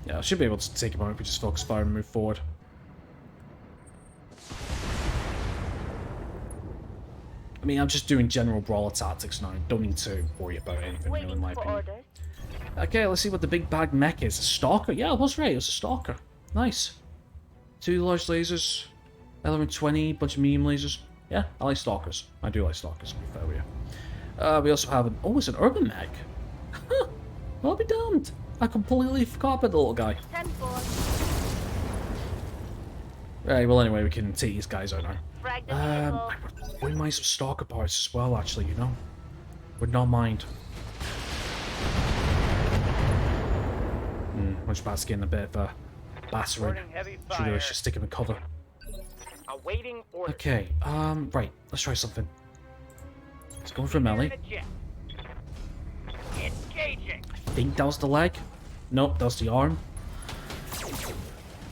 Yeah, I should be able to take him out if we just focus fire and move forward. I mean, I'm just doing general brawler tactics now. Don't need to worry about anything, really, in Waiting my for opinion. orders. Okay, let's see what the big bag mech is. A stalker? Yeah, I was right. It was a stalker. Nice. 2 large lasers. Element 20, bunch of medium lasers. Yeah, I like stalkers. I do like stalkers, to be fair with you. We also have an... Oh, it's an urban mech. Huh. I'll be damned. I completely forgot about the little guy. 10-4. Right, well, anyway, we can take these guys out now. Frag the vehicle. I wouldn't mind some stalker parts as well, actually, you know? Would not mind. Hunchback's getting a bit of a battering. Reporting heavy Should we fire. just stick him in cover? Awaiting orders. Okay, right, let's try something. Let's go for melee. Engaging. I think that was the leg. Nope, that was the arm.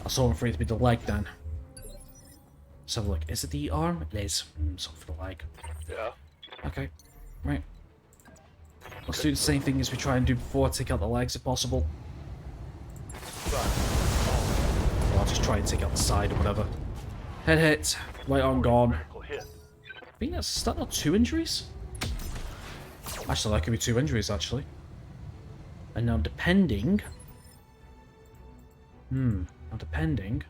I saw him for it to be the leg then. Let's have a look. Is it the arm? It is. Something for the leg. Yeah. Okay, right. Let's do the same thing as we try and do before. Take out the legs if possible. Or I'll just try and take out the side or whatever. Head hit. Right arm gone. Critical hit. I think that's that not 2 injuries? Actually, that could be 2 injuries, actually. And now depending... now depending...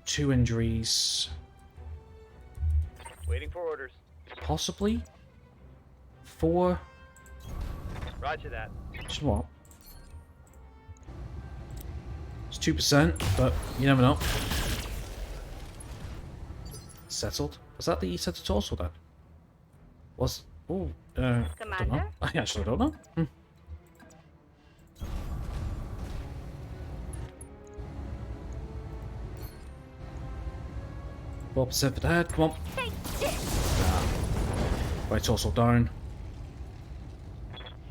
2 injuries... Waiting for orders. Possibly? 4... Roger that. Just what? It's 2%, but you never know. Settled? Was that the set torso then? Was... Oh, don't know. Commander? I actually don't know. 4% for the head, come on. Take this. Right torso down.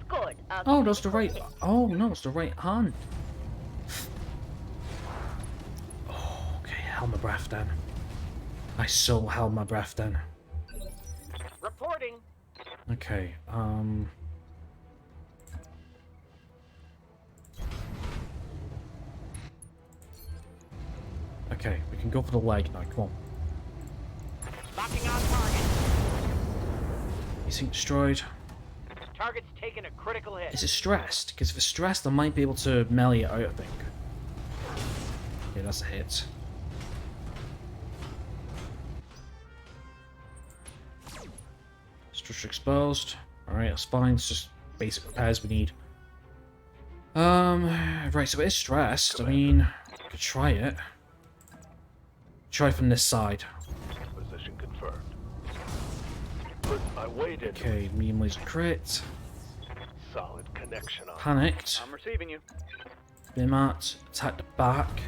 Scored. Oh, that's the right... Oh, no, it's the right hand. Oh, okay, held my breath then. I so held my breath then. Reporting. Okay, Okay, we can go for the leg now, come on. Locking on target. He's destroyed. Target's taking a critical hit. Is it stressed? Because if it's stressed, I might be able to melee it out, I think. Okay, that's a hit. Structure exposed. Alright, that's fine. It's just basic repairs we need. Right, so it is stressed. I mean, I could try it. Try from this side. Position confirmed. Put my weight in. Okay, medium laser crit. Solid connection on. Panicked. I'm receiving you. Bimat. Attack the back.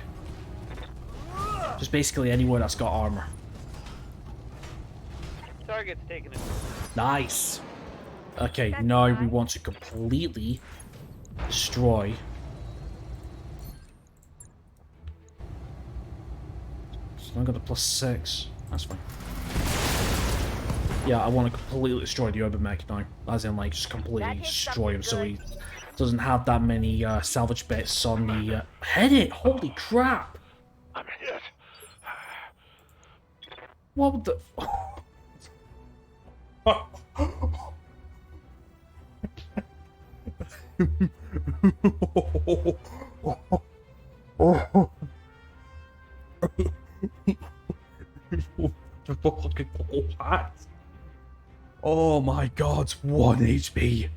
Just basically anywhere that's got armor. Target's taking it. Nice. Okay, now we want to completely destroy. So I got a +6. That's fine. Yeah, I want to completely destroy the urban mech now. As in, like, just completely destroy him so he doesn't have that many salvage bits on the head it. Holy crap! I'm hit. What the? Oh my god, 1 HP.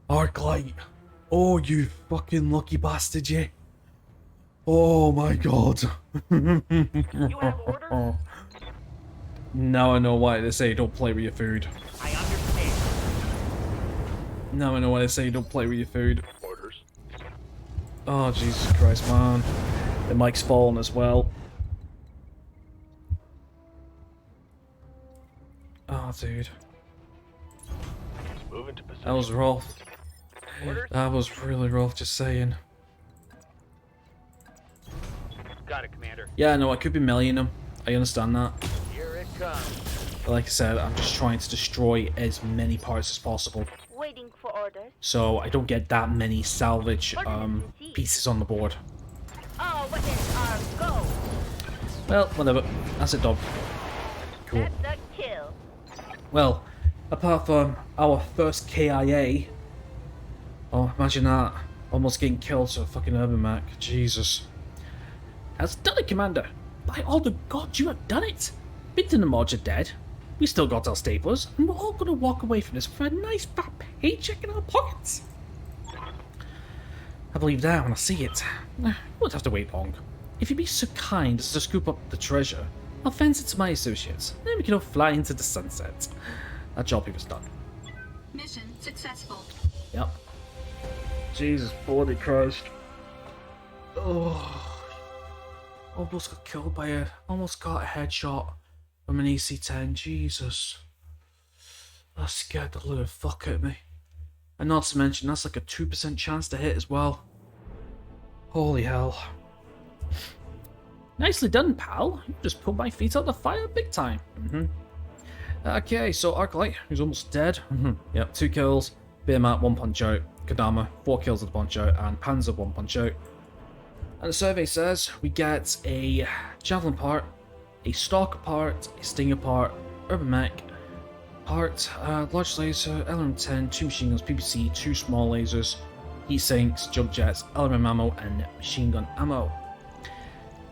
Arc light. Oh, you fucking lucky bastard, you. Oh my god. You have orders? Now I know why they say don't play with your food. I understand. Now I know why they say don't play with your food. Orders. Oh, Jesus Christ, man. The mic's fallen as well. Oh, dude. Move into position. That was rough. Orders? That was really rough, just saying. Got it, Commander. Yeah, no, I could be meleeing them. I understand that. Here it comes. But like I said, I'm just trying to destroy as many parts as possible. Waiting for orders. So I don't get that many salvage pieces on the board. Oh, what is our goal? Well, whatever. That's it, dog. Cool. That's a kill. Well, apart from our first KIA, oh, imagine that. Almost getting killed to a fucking urban mech. Jesus. Has done it, Commander. By all the gods, you have done it. Bits and the mods are dead. We still got our staplers, and we're all going to walk away from this with a nice fat paycheck in our pockets. I believe that when I see it. You won't have to wait long. If you'd be so kind as to scoop up the treasure, I'll fence it to my associates, then we can all fly into the sunset. That job was done. Mission successful. Yep. Jesus, bloody Christ. Oh. Almost got killed by a... Almost got a headshot from an AC-10. Jesus. That scared the living fuck out of me. And not to mention, that's like a 2% chance to hit as well. Holy hell. Nicely done, pal. You just pulled my feet out of the fire big time. Okay, so Arclight, who's almost dead. Yep, 2 kills. Beermat, 1 punch out. Kadama, 4 kills with the punch out. And Panzer, 1 punch out. And the survey says we get a Javelin part, a Stalker part, a Stinger part, Urban Mech part, Large Laser, LRM-10, 2 machine guns, PPC, 2 small lasers, heat sinks, jump jets, LRM ammo, and machine gun ammo.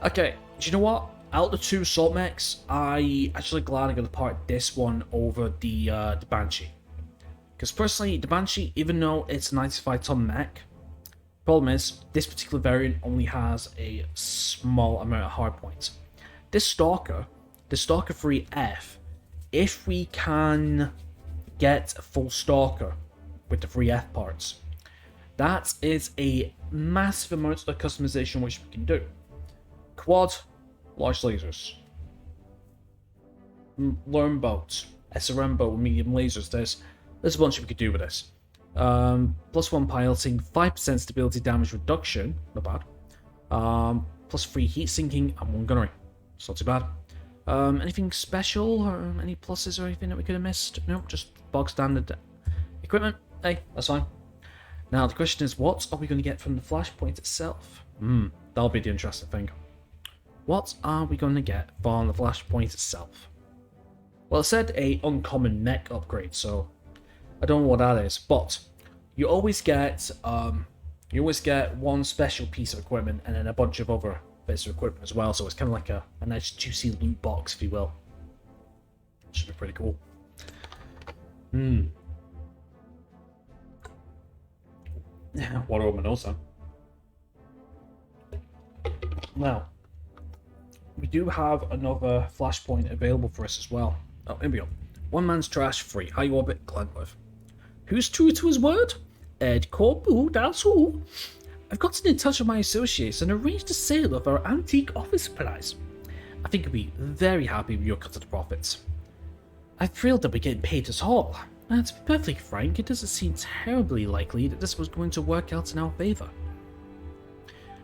Okay, do you know what? Out of the 2 assault mechs, I actually glad I got to part this one over the Banshee. Because personally, the Banshee, even though it's a 95-ton mech, problem is, this particular variant only has a small amount of hardpoints. This Stalker, the Stalker 3F, if we can get a full Stalker with the 3F parts, that is a massive amount of customization which we can do. Quad, large lasers. Learn boats, SRM boat with medium lasers. There's a bunch we could do with this. +1 piloting, 5% stability damage reduction, not bad. +3 heat sinking and 1 gunnery. It's not too bad. Anything special or any pluses or anything that we could have missed? No, just bog standard equipment. Hey, that's fine. Now the question is, what are we going to get from the Flashpoint itself? That'll be the interesting thing. What are we going to get from the Flashpoint itself? Well, it said a uncommon mech upgrade, so I don't know what that is, but you always get one special piece of equipment and then a bunch of other bits of equipment as well, so it's kind of like a nice juicy loot box, if you will. Should be pretty cool. Water over my nose, huh? Now, we do have another Flashpoint available for us as well. Oh, here we go. One man's trash, free. High orbit, Glenworth. Who's true to his word? Ed Corbu, that's who. I've gotten in touch with my associates and arranged a sale of our antique office supplies. I think you'll be very happy with your cut of the profits. I'm thrilled that we're getting paid us all. And to be perfectly frank, it doesn't seem terribly likely that this was going to work out in our favour.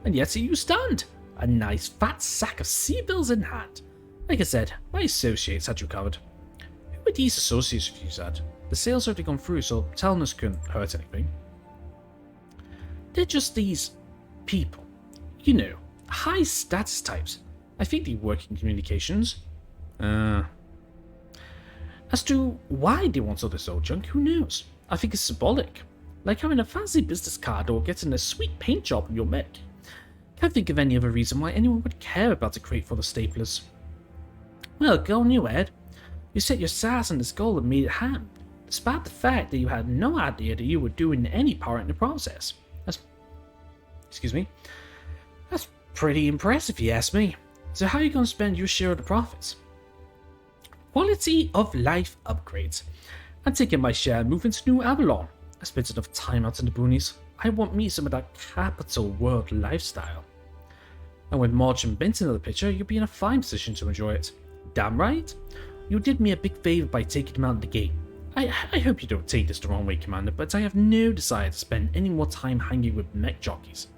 And yet here you stand, a nice fat sack of C-bills in hand. Like I said, my associates had you covered. Who are these associates of you, said? The sale's already gone through, so telling us couldn't hurt anything. They're just these people. You know, high status types. I think they work in communications. As to why they want all this old junk, who knows? I think it's symbolic. Like having a fancy business card or getting a sweet paint job on your mech. Can't think of any other reason why anyone would care about a crate full of staplers. Well, go on you, Ed. You set your sights on this goal and made it happen, despite the fact that you had no idea that you were doing any part in the process. Excuse me. That's Pretty impressive, if you ask me. So how are you going to spend your share of the profits? Quality of life upgrades. I'm taking my share and moving to New Avalon. I spent enough time out in the boonies. I want me some of that capital world lifestyle. And with Marge and Benton in the picture, you'll be in a fine position to enjoy it. Damn right. You did me a big favour by taking him out of the game. I hope you don't take this the wrong way, Commander, but I have no desire to spend any more time hanging with mech jockeys.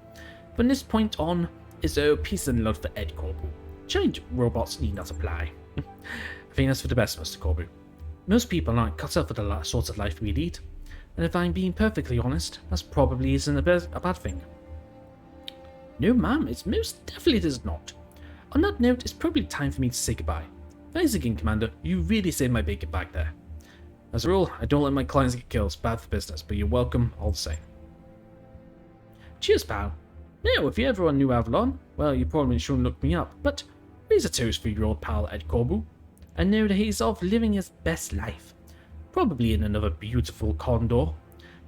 From this point on, is peace and love for Ed Corbu. Giant robots need not apply. I think that's for the best, Mr. Corbu. Most people aren't cut out for the sort of life we lead, and if I'm being perfectly honest, that probably isn't a bad thing. No, ma'am, it most definitely is not. On that note, it's probably time for me to say goodbye. Thanks again, Commander. You really saved my bacon back there. As a rule, I don't let my clients get killed. It's bad for business, but you're welcome all the same. Cheers, pal. Now, if you're ever on New Avalon, well, you probably shouldn't look me up, but raise a toast for your old pal Ed Corbu, and know that he's off living his best life. Probably in another beautiful condor,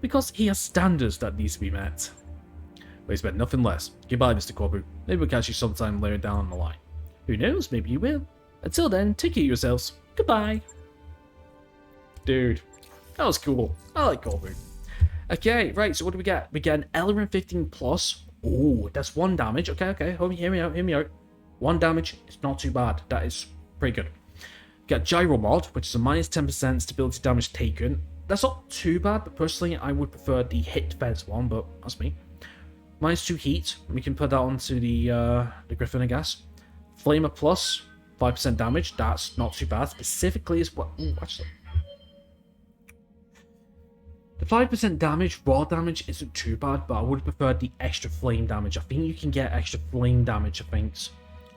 because he has standards that needs to be met. But he's meant nothing less. Goodbye, Mr. Corbu. Maybe we'll catch you sometime later down the line. Who knows, maybe you will. Until then, take care of yourselves. Goodbye. Dude, that was cool. I like Corbu. Okay, right, so what do we get? We get an Element 15 plus. Oh, that's 1 damage. Okay, hear me out. 1 damage, it's not too bad. That is pretty good. Get Gyro Mod, which is a minus 10% stability damage taken. That's not too bad, but personally, I would prefer the hit defense one, but that's me. Minus 2 heat, we can put that onto the Griffin, I guess. Flamer plus, 5% damage, that's not too bad. Specifically as well. Ooh, actually. The 5% damage, raw damage, isn't too bad, but I would prefer the extra flame damage. I think you can get extra flame damage, I think.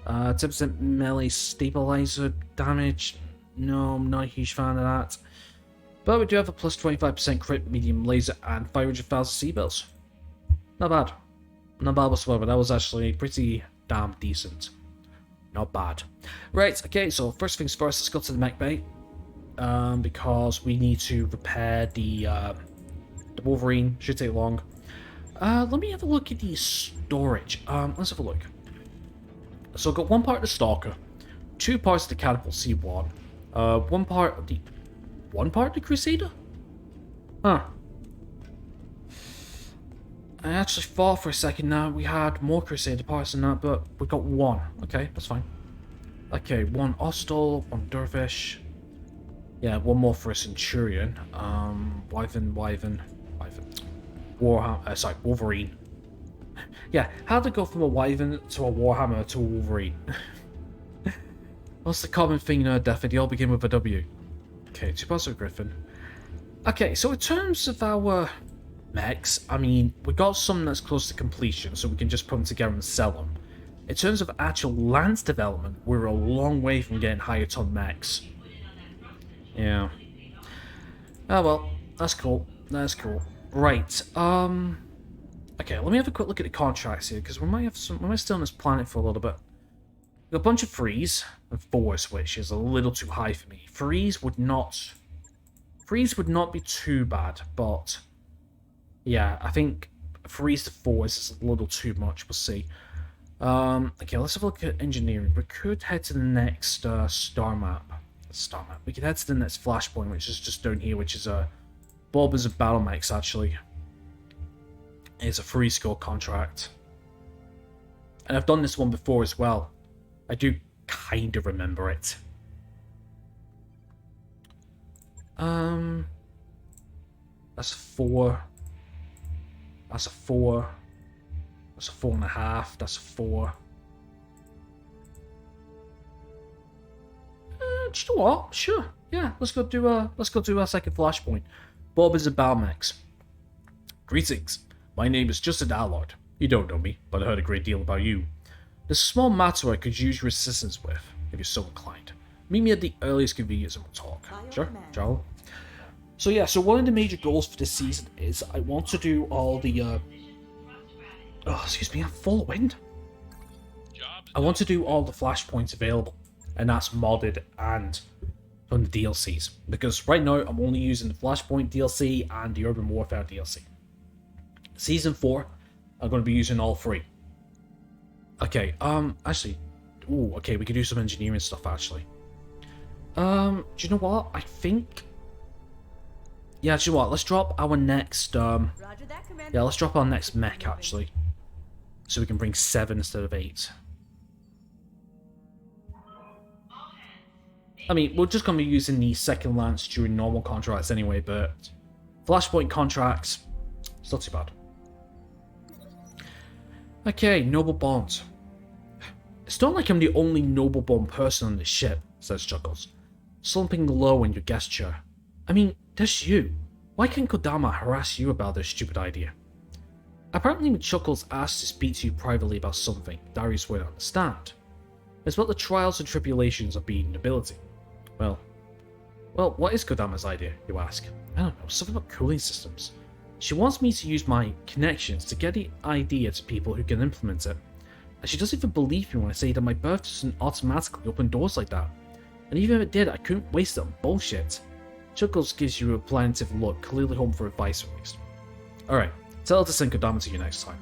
10% melee stabilizer damage. No, I'm not a huge fan of that. But we do have a plus 25% crit, medium laser, and 500,000 Seabells. Not bad. Not bad whatsoever. That was actually pretty damn decent. Not bad. Right, okay, so first things first, let's go to the mech bay. Because we need to repair the Wolverine. Should take long. Let me have a look at the storage. Let's have a look. So I've got 1 part of the Stalker, 2 parts of the Catapult C1, 1 part of the Crusader? Huh. I actually thought for a second now we had more Crusader parts than that, but we got 1. Okay, that's fine. Okay, 1 Ostal, 1 Dervish. Yeah, 1 more for a Centurion. Wyvern. Wolverine. Yeah, how to go from a Wyvern to a Warhammer to a Wolverine? What's the common thing in Death? They all begin with a W. Okay, 2 parts of Griffin. Okay, so in terms of our mechs, I mean, we got some that's close to completion, so we can just put them together and sell them. In terms of actual lance development, we're a long way from getting higher ton mechs. Yeah. Oh well, that's cool. That's cool. Right. Okay, let me have a quick look at the contracts here, because we might stay on this planet for a little bit. We've got a bunch of freeze and force, which is a little too high for me. Freeze would not be too bad, but yeah, I think freeze to force is a little too much. We'll see. Okay, let's have a look at engineering. We could head to the next Starmap. We could head to the next Flashpoint, which is just down here, which is Bulbers of BattleTech, actually. It's a free score contract. And I've done this one before as well. I do kind of remember it. That's a 4. That's a 4. That's a 4.5. That's a 4. Do you know what? Sure. Yeah, let's go do our second Flashpoint. Bulbers of BattleTech. Greetings. My name is Justin Allard. You don't know me, but I heard a great deal about you. There's a small matter I could use your assistance with, if you're so inclined. Meet me at the earliest convenience and we'll talk. Sure, Charles. So yeah, so one of the major goals for this season is I want to do all the, oh, excuse me, I'm full of wind. I want to do all the flashpoints available, and that's modded and from the DLCs. Because right now, I'm only using the Flashpoint DLC and the Urban Warfare DLC. Season 4, I'm going to be using all 3. Okay, actually, ooh, okay, we could do some engineering stuff, actually. Do you know what? I think... Yeah, do you know what? Let's drop our next, Roger that, Commander. yeah, let's drop our next mech, actually. So we can bring 7 instead of 8. I mean, we're just going to be using the second lance during normal contracts anyway, but... Flashpoint contracts, it's not too bad. Okay, noble bond. It's not like I'm the only noble bond person on this ship, says Chuckles, slumping low in your guest chair. I mean, there's you. Why can't Kodama harass you about this stupid idea? Apparently when Chuckles asked to speak to you privately about something, Darius wouldn't understand. It's about the trials and tribulations of being nobility. Well, what is Kodama's idea, you ask? I don't know, something about cooling systems. She wants me to use my connections to get the idea to people who can implement it. And she doesn't even believe me when I say that my birth doesn't automatically open doors like that. And even if it did, I couldn't waste it on bullshit. Chuckles gives you a plaintive look, clearly hoping for advice at least. Alright, tell her to send Kodama to you next time.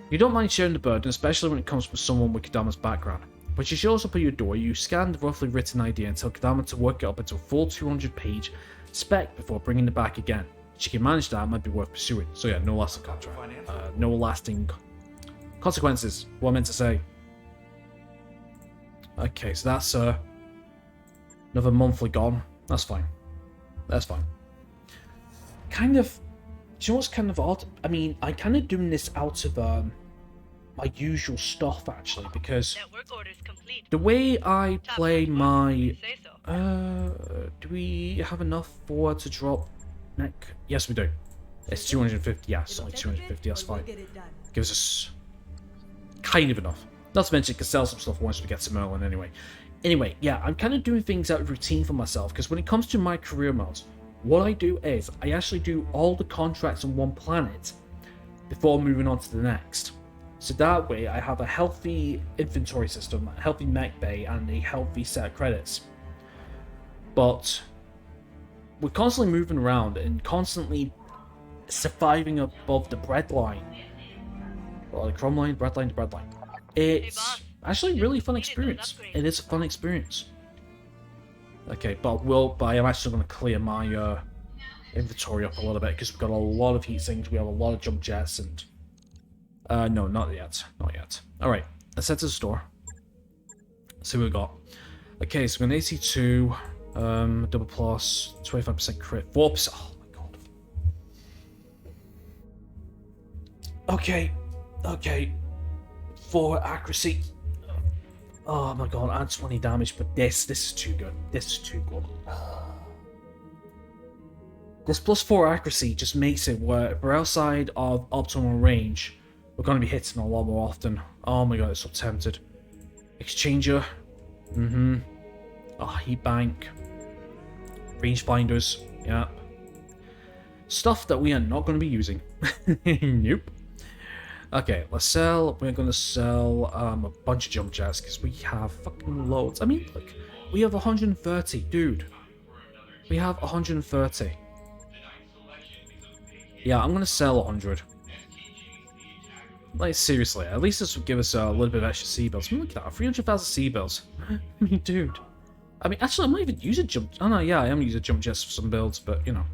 You don't mind sharing the burden, especially when it comes from someone with Kodama's background. When she shows up at your door, you scan the roughly written idea and tell Kodama to work it up into a full 200-page spec before bringing it back again. If she can manage that, it might be worth pursuing. So yeah, no lasting contract. No lasting consequences, what I meant to say. Okay, so that's another monthly gone. That's fine. That's fine. Kind of... Do you know what's kind of odd? I mean, I'm kind of doing this out of my usual stuff, actually, because the way I play my... do we have enough for to drop mech? Yes, we do. It's 250. Yeah, it's only 250. That's fine. Gives us kind of enough. Not to mention, it can sell some stuff once we get to Merlin anyway. Anyway, yeah, I'm kind of doing things out of routine for myself, because when it comes to my career modes, what I do is I actually do all the contracts on one planet before moving on to the next. So that way I have a healthy inventory system, a healthy mech bay, and a healthy set of credits. But we're constantly moving around and constantly surviving above the breadline. Or the crumb line, breadline to breadline. It's actually a really fun experience. It is a fun experience. Okay, but I'm actually going to clear my inventory up a little bit because we've got a lot of heat sinks, we have a lot of jump jets, and no, not yet, not yet. All right, let's head to the store. Let's see what we got. Okay, so we're going to AC2, double plus, 25% crit, 4%. Oh my god. Okay, 4 accuracy. Oh my god, add 20 damage, but this is too good. This is too good. This plus 4 accuracy just makes it where if we're outside of optimal range, we're going to be hitting a lot more often. Oh my god, it's so tempted. Exchanger. Oh, heat bank. Rangefinders. Yep. Stuff that we are not going to be using. Nope. Okay, let's sell. We're going to sell a bunch of jump jets because we have fucking loads. I mean, look, we have 130, dude. We have 130. Yeah, I'm going to sell 100. Like, seriously, at least this would give us a little bit of extra C-bills. I mean, look at that, 300,000 C-bills. I mean, dude. I mean, actually, I might even use a jump... Oh, no, yeah, I am using jump jets for some builds, but, you know.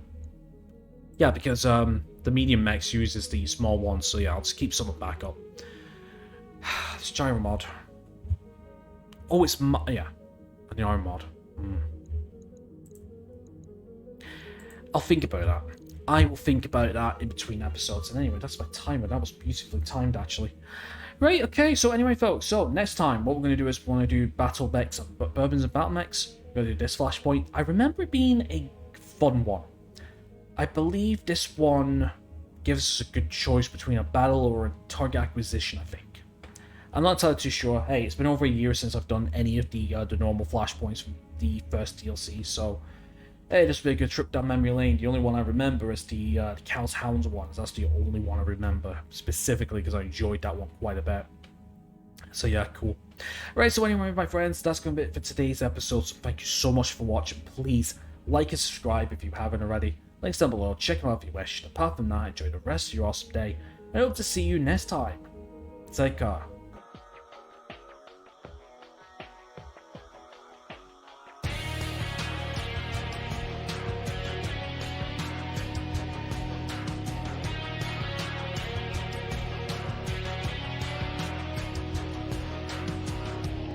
Yeah, because, the medium mechs uses the small ones, so yeah, I'll just keep some of backup. It's gyro mod. Oh, it's yeah, an gyro mod. I'll think about that. I will think about that in between episodes. And anyway, that's my timer. That was beautifully timed, actually. Right, okay, so anyway, folks, so next time, what we're going to do is we're going to do Battle Mechs, Bourbons and Battle Mechs. We're going to do this Flashpoint. I remember it being a fun one. I believe this one gives us a good choice between a battle or a target acquisition, I think. I'm not entirely too sure. Hey, it's been over a year since I've done any of the normal Flashpoints from the first DLC, so hey, this will be a good trip down memory lane. The only one I remember is the Cows Hounds ones. That's the only one I remember, specifically because I enjoyed that one quite a bit. So yeah, cool. Right, so anyway, my friends, that's going to be it for today's episode, so thank you so much for watching. Please like and subscribe if you haven't already. Links down below, check them out if you wish. Apart from that, enjoy the rest of your awesome day, and I hope to see you next time. Take care.